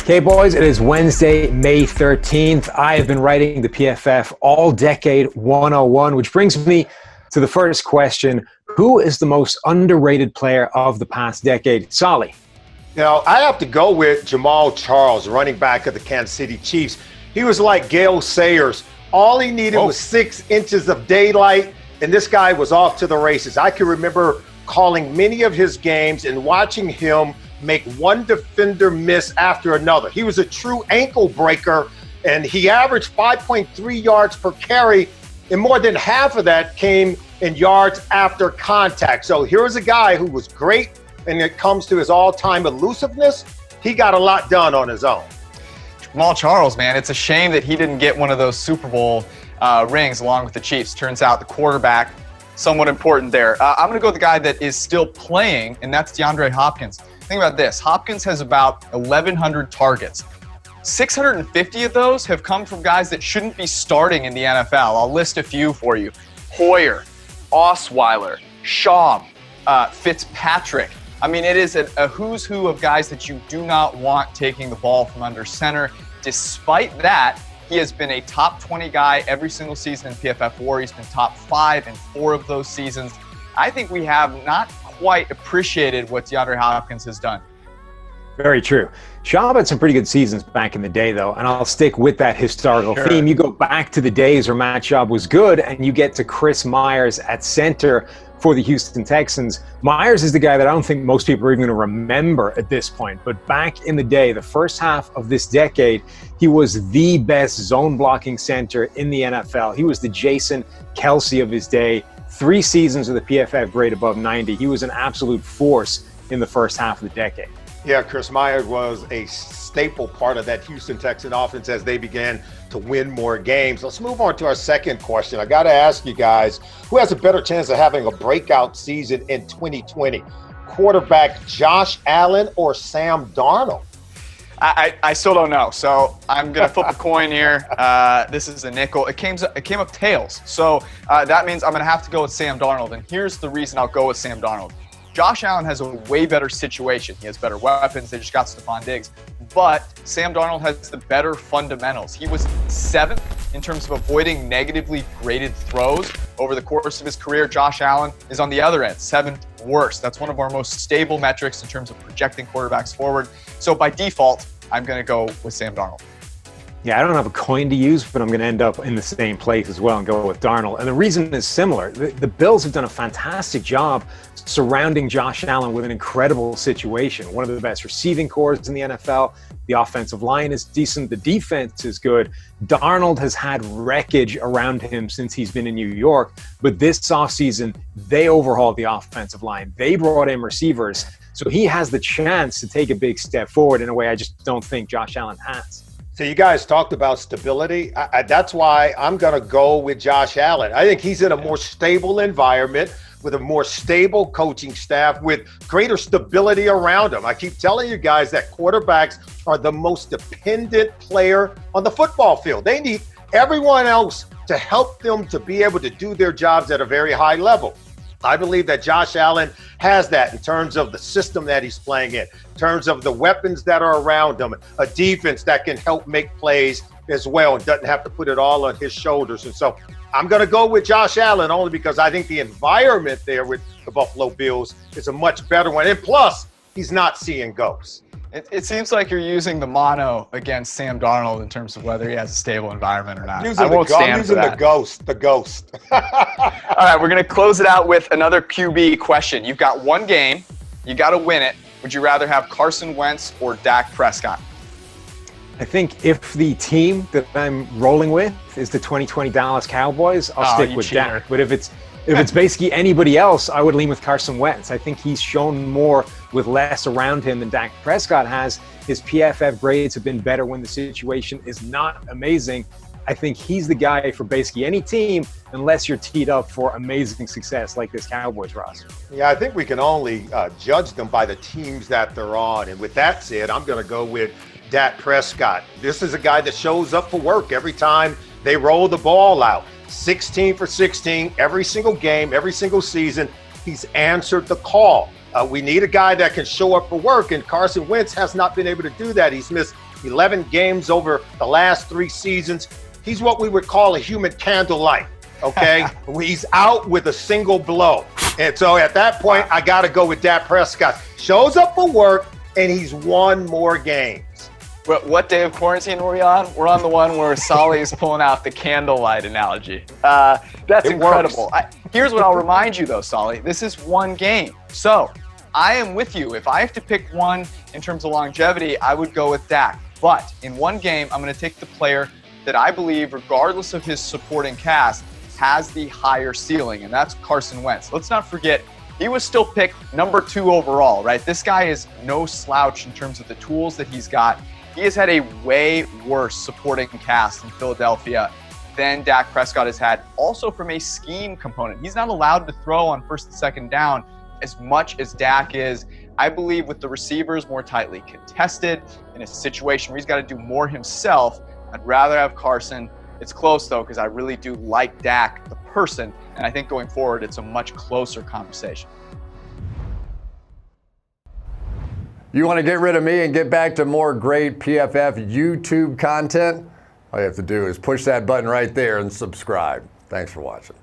Okay, boys, it is Wednesday, May 13th. I have been writing the PFF All Decade 101, which brings me to the first question. Who is the most underrated player of the past decade? Solly. You know, I have to go with Jamal Charles, running back of the Kansas City Chiefs. He was like Gale Sayers. All he needed was 6 inches of daylight, and this guy was off to the races. I can remember calling many of his games and watching him make one defender miss after another. He was a true ankle breaker, and he averaged 5.3 yards per carry, and more than half of that came in yards after contact. So here was a guy who was great, and it comes to his all-time elusiveness. He got a lot done on his own. Jamal Charles, man, it's a shame that he didn't get one of those Super Bowl rings along with the Chiefs. Turns out the quarterback, somewhat important there. I'm going to go with the guy that is still playing, and that's DeAndre Hopkins. Think about this. Hopkins has about 1,100 targets. 650 of those have come from guys that shouldn't be starting in the NFL. I'll list a few for you. Hoyer, Osweiler, Schaub, Fitzpatrick. I mean, it is a who's who of guys that you do not want taking the ball from under center. Despite that, he has been a top 20 guy every single season in PFF WAR. He's been top 5 in 4 of those seasons. I think we have not quite appreciated what DeAndre Hopkins has done. Very true. Schaub had some pretty good seasons back in the day, though, and I'll stick with that historical theme. You go back to the days where Matt Schaub was good, and you get to Chris Myers at center for the Houston Texans. Myers is the guy that I don't think most people are even going to remember at this point, but back in the day, the first half of this decade, he was the best zone blocking center in the NFL. He was the Jason Kelce of his day. 3 seasons with a PFF grade above 90. He was an absolute force in the first half of the decade. Yeah, Chris Myers was a staple part of that Houston Texan offense as they began to win more games. Let's move on to our second question. I got to ask you guys, who has a better chance of having a breakout season in 2020? Quarterback Josh Allen or Sam Darnold? I still don't know, so I'm going to flip a coin here. This is a nickel. It came up tails, so that means I'm going to have to go with Sam Darnold, and here's the reason I'll go with Sam Darnold. Josh Allen has a way better situation. He has better weapons. They just got Stephon Diggs. But Sam Darnold has the better fundamentals. He was 7th in terms of avoiding negatively graded throws over the course of his career. Josh Allen is on the other end, 7th worst. That's one of our most stable metrics in terms of projecting quarterbacks forward. So by default, I'm going to go with Sam Darnold. Yeah, I don't have a coin to use, but I'm going to end up in the same place as well and go with Darnold. And the reason is similar. The Bills have done a fantastic job surrounding Josh Allen with an incredible situation. One of the best receiving corps in the NFL. The offensive line is decent. The defense is good. Darnold has had wreckage around him since he's been in New York. But this offseason, they overhauled the offensive line. They brought in receivers. So he has the chance to take a big step forward in a way I just don't think Josh Allen has. So you guys talked about stability. That's why I'm going to go with Josh Allen. I think he's in a more stable environment with a more stable coaching staff with greater stability around him. I keep telling you guys that quarterbacks are the most dependent player on the football field. They need everyone else to help them to be able to do their jobs at a very high level. I believe that Josh Allen has that in terms of the system that he's playing in terms of the weapons that are around him, a defense that can help make plays as well and doesn't have to put it all on his shoulders. And so I'm going to go with Josh Allen only because I think the environment there with the Buffalo Bills is a much better one. And plus, he's not seeing ghosts. It seems like you're using the mono against Sam Darnold in terms of whether he has a stable environment or not. I'm using the ghost. All right, we're going to close it out with another QB question. You've got one game. You got to win it. Would you rather have Carson Wentz or Dak Prescott? I think if the team that I'm rolling with is the 2020 Dallas Cowboys, I'll stick with Dak. But if it's basically anybody else, I would lean with Carson Wentz. I think he's shown more with less around him than Dak Prescott has. His PFF grades have been better when the situation is not amazing. I think he's the guy for basically any team, unless you're teed up for amazing success like this Cowboys roster. Yeah, I think we can only judge them by the teams that they're on. And with that said, I'm going to go with Dak Prescott. This is a guy that shows up for work every time they roll the ball out. 16 for 16 every single game, every single season. He's answered the call. We need a guy that can show up for work, and Carson Wentz has not been able to do that. He's missed 11 games over the last 3 seasons. He's what we would call a human candlelight, okay? He's out with a single blow. And so at that point, I got to go with Dak Prescott. Shows up for work, and he's won more games. What day of quarantine were we on? We're on the one where Solly is pulling out the candlelight analogy. That's incredible. Here's what I'll remind you, though, Solly. This is one game. So I am with you. If I have to pick one in terms of longevity, I would go with Dak. But in one game, I'm going to take the player that I believe, regardless of his supporting cast, has the higher ceiling, and that's Carson Wentz. Let's not forget, he was still picked number 2 overall, right? This guy is no slouch in terms of the tools that he's got. He has had a way worse supporting cast in Philadelphia than Dak Prescott has had, also from a scheme component. He's not allowed to throw on first and second down as much as Dak is. I believe with the receivers more tightly contested in a situation where he's got to do more himself, I'd rather have Carson. It's close, though, because I really do like Dak, the person, and I think going forward, it's a much closer conversation. You want to get rid of me and get back to more great PFF YouTube content? All you have to do is push that button right there and subscribe. Thanks for watching.